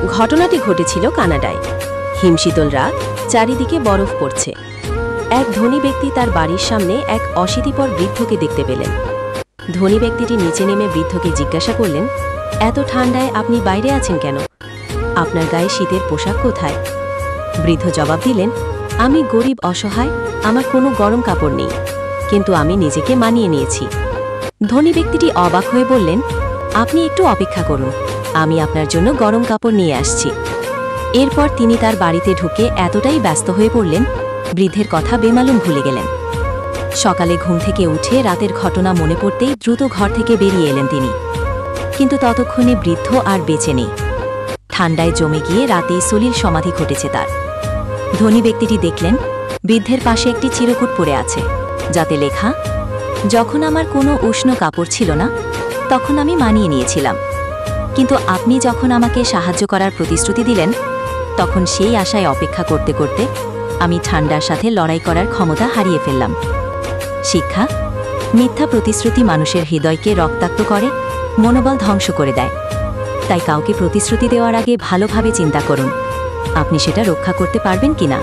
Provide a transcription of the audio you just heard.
ঘটনাটি ঘটেছিল কানাডায়। হিমশীতল রাত, চারিদিকে বরফ পড়ছে। এক ধনী ব্যক্তি তার বাড়ির সামনে এক অশীতিপর বৃদ্ধকে দেখতে পেলেন। ধনী ব্যক্তিটি নিচে নেমে বৃদ্ধকে জিজ্ঞাসা করলেন, এত ঠান্ডায় আপনি বাইরে আছেন কেন? আপনার গায়ে শীতের পোশাক কোথায়? বৃদ্ধ জবাব দিলেন, আমি গরিব অসহায়, আমার কোনো গরম কাপড় নেই, কিন্তু আমি নিজেকে মানিয়ে নিয়েছি। ধনী ব্যক্তিটি অবাক হয়ে বললেন, আপনি একটু অপেক্ষা করুন, আমি আপনার জন্য গরম কাপড় নিয়ে আসছি। এরপর তিনি তার বাড়িতে ঢুকে এতটাই ব্যস্ত হয়ে পড়লেন, বৃদ্ধের কথা বেমালুম ভুলে গেলেন। সকালে ঘুম থেকে উঠে রাতের ঘটনা মনে পড়তেই দ্রুত ঘর থেকে বেরিয়ে এলেন তিনি। কিন্তু ততক্ষণে বৃদ্ধ আর বেঁচে নেই। ঠান্ডায় জমে গিয়ে রাতেই সলিল সমাধি ঘটেছে তার। ধনী ব্যক্তিটি দেখলেন বৃদ্ধের পাশে একটি চিরকুট পড়ে আছে, যাতে লেখা, যখন আমার কোনো উষ্ণ কাপড় ছিল না তখন আমি মানিয়ে নিয়েছিলাম, কিন্তু আপনি যখন আমাকে সাহায্য করার প্রতিশ্রুতি দিলেন তখন সেই আশায় অপেক্ষা করতে করতে আমি ঠান্ডার সাথে লড়াই করার ক্ষমতা হারিয়ে ফেললাম। শিক্ষা: মিথ্যা প্রতিশ্রুতি মানুষের হৃদয়কে রক্তাক্ত করে, মনোবল ধ্বংস করে দেয়। তাই কাউকে প্রতিশ্রুতি দেওয়ার আগে ভালোভাবে চিন্তা করুন আপনি সেটা রক্ষা করতে পারবেন কিনা।